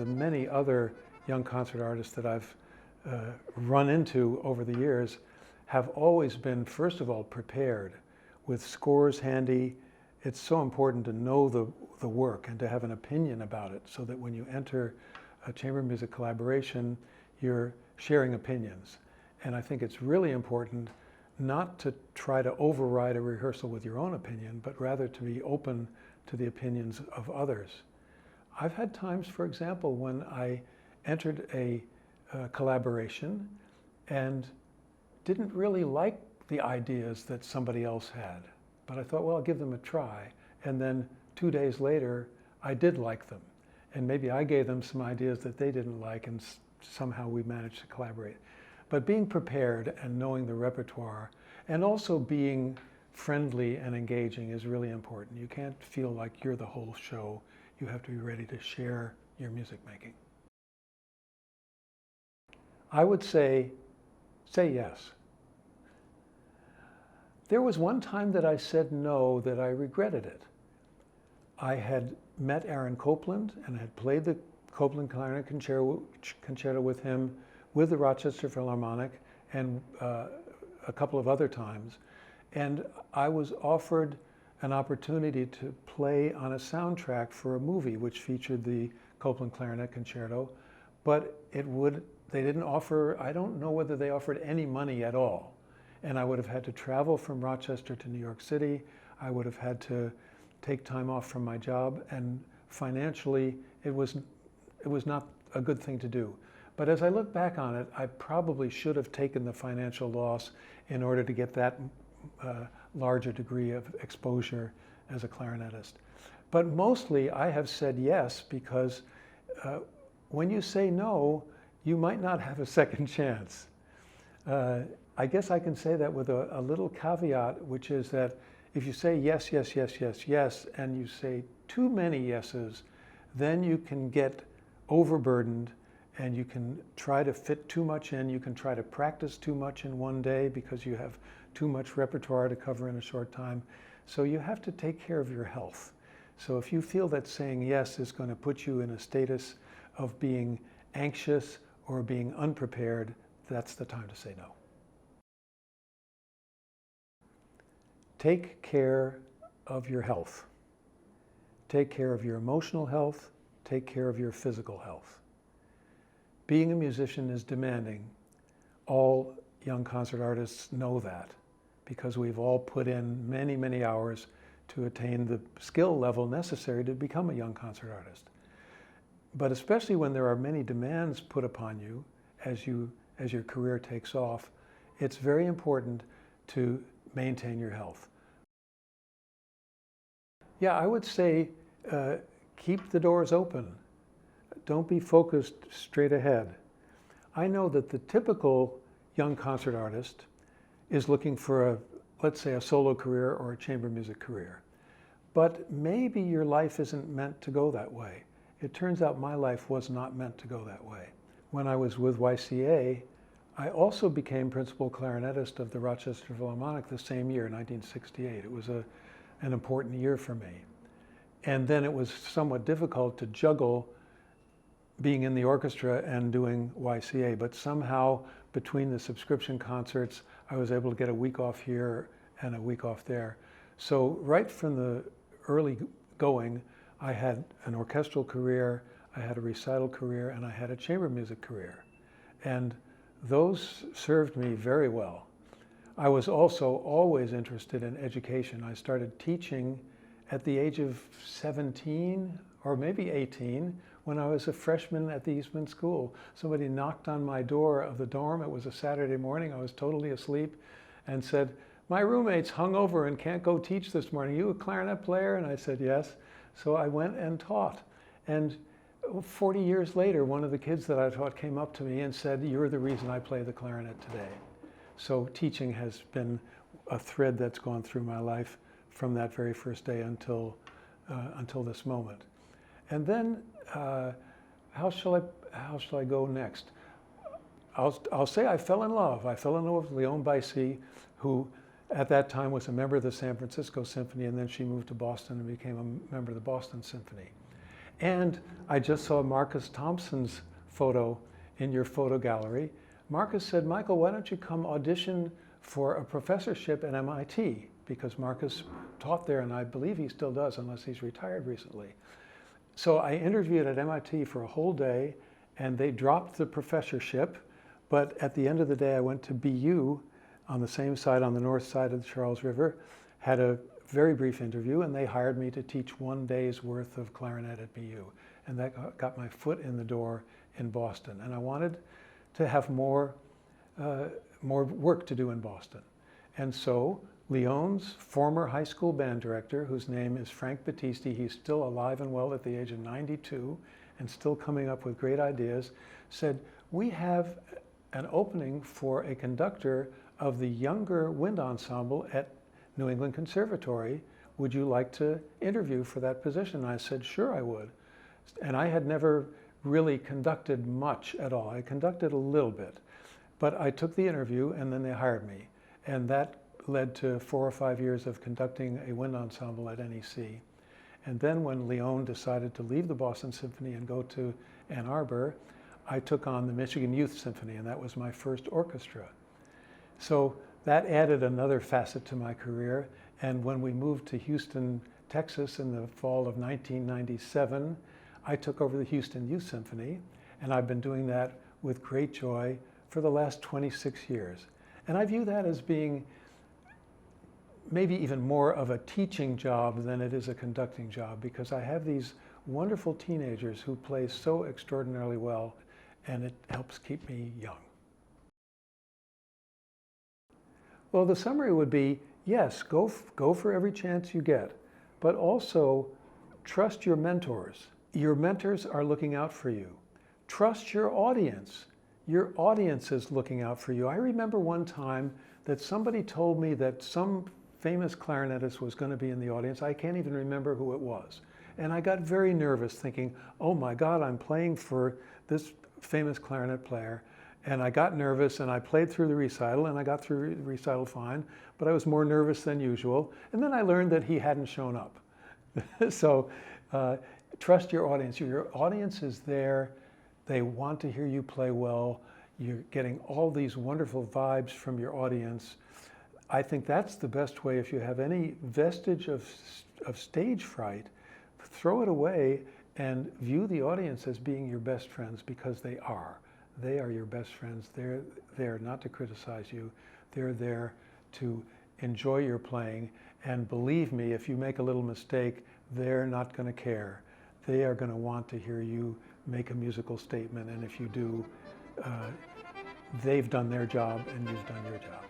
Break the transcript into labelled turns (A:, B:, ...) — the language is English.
A: the many other young concert artists that I've run into over the years have always been, first of all, prepared with scores handy. It's so important to know the work and to have an opinion about it so that when you enter a chamber music collaboration, you're sharing opinions. And I think it's really important not to try to override a rehearsal with your own opinion, but rather to be open to the opinions of others. I've had times, for example, when I entered a collaboration and didn't really like the ideas that somebody else had. But I thought, well, I'll give them a try. And then 2 days later, I did like them. And maybe I gave them some ideas that they didn't like, and somehow we managed to collaborate. But being prepared and knowing the repertoire, and also being friendly and engaging is really important. You can't feel like you're the whole show. You have to be ready to share your music making. I would say yes. There was one time that I said no that I regretted it. I had met Aaron Copland and I had played the Copland Clarinet Concerto with him with the Rochester Philharmonic and a couple of other times. And I was offered an opportunity to play on a soundtrack for a movie which featured the Copland Clarinet Concerto, but they didn't offer, I don't know whether they offered any money at all. And I would have had to travel from Rochester to New York City. I would have had to take time off from my job, and financially it was not a good thing to do. But as I look back on it, I probably should have taken the financial loss in order to get that larger degree of exposure as a clarinetist. But mostly I have said yes because when you say no, you might not have a second chance. I guess I can say that with a little caveat, which is that if you say yes, yes, yes, yes, yes, and you say too many yeses, then you can get overburdened and you can try to fit too much in. You can try to practice too much in one day because you have too much repertoire to cover in a short time. So you have to take care of your health. So if you feel that saying yes is going to put you in a status of being anxious or being unprepared, that's the time to say no. Take care of your health. Take care of your emotional health. Take care of your physical health. Being a musician is demanding. All young concert artists know that because we've all put in many, many hours to attain the skill level necessary to become a young concert artist. But especially when there are many demands put upon you as your career takes off, it's very important to maintain your health. Yeah, I would say keep the doors open. Don't be focused straight ahead. I know that the typical young concert artist is looking for let's say a solo career or a chamber music career. But maybe your life isn't meant to go that way. It turns out my life was not meant to go that way. When I was with YCA, I also became principal clarinetist of the Rochester Philharmonic the same year, 1968. It was an important year for me. And then it was somewhat difficult to juggle being in the orchestra and doing YCA, but somehow between the subscription concerts, I was able to get a week off here and a week off there. So right from the early going, I had an orchestral career, I had a recital career, and I had a chamber music career. And those served me very well. I was also always interested in education. I started teaching at the age of 17 or maybe 18 when I was a freshman at the Eastman School. Somebody knocked on my door of the dorm. It was a Saturday morning. I was totally asleep and said, "My roommate's hungover and can't go teach this morning. You a clarinet player?" And I said, "Yes." So I went and taught. And 40 years later, one of the kids that I taught came up to me and said, "You're the reason I play the clarinet today." So teaching has been a thread that's gone through my life from that very first day until this moment. And then how shall I go next? I'll say I fell in love. I fell in love with Leon Baissy, who at that time was a member of the San Francisco Symphony, and then she moved to Boston and became a member of the Boston Symphony. And I just saw Marcus Thompson's photo in your photo gallery. Marcus said, Michael, why don't you come audition for a professorship at MIT? Because Marcus taught there, and I believe he still does, unless he's retired recently. So I interviewed at MIT for a whole day, and they dropped the professorship. But at the end of the day, I went to BU on the same side, on the north side of the Charles River, had a very brief interview, and they hired me to teach 1 day's worth of clarinet at BU. And that got my foot in the door in Boston. And I wanted to have more work to do in Boston. And so Leon's former high school band director, whose name is Frank Battisti, he's still alive and well at the age of 92 and still coming up with great ideas, said, we have an opening for a conductor of the younger wind ensemble at New England Conservatory. Would you like to interview for that position? And I said, sure, I would. And I had never really conducted much at all. I conducted a little bit, but I took the interview and then they hired me. And that led to 4 or 5 years of conducting a wind ensemble at NEC. And then when Leon decided to leave the Boston Symphony and go to Ann Arbor, I took on the Michigan Youth Symphony, and that was my first orchestra. So that added another facet to my career. And when we moved to Houston, Texas in the fall of 1997, I took over the Houston Youth Symphony, and I've been doing that with great joy for the last 26 years. And I view that as being maybe even more of a teaching job than it is a conducting job, because I have these wonderful teenagers who play so extraordinarily well, and it helps keep me young. Well, the summary would be, yes, go for every chance you get, but also trust your mentors. Your mentors are looking out for you. Trust your audience. Your audience is looking out for you. I remember one time that somebody told me that some famous clarinetist was going to be in the audience. I can't even remember who it was. And I got very nervous thinking, oh my God, I'm playing for this famous clarinet player. And I got nervous and I played through the recital and I got through the recital fine, but I was more nervous than usual. And then I learned that he hadn't shown up. So trust your audience. Your audience is there. They want to hear you play well. You're getting all these wonderful vibes from your audience. I think that's the best way. If you have any vestige of stage fright, throw it away and view the audience as being your best friends, because they are. They are your best friends. They're there not to criticize you. They're there to enjoy your playing. And believe me, if you make a little mistake, they're not going to care. They are going to want to hear you make a musical statement. And if you do, they've done their job and you've done your job.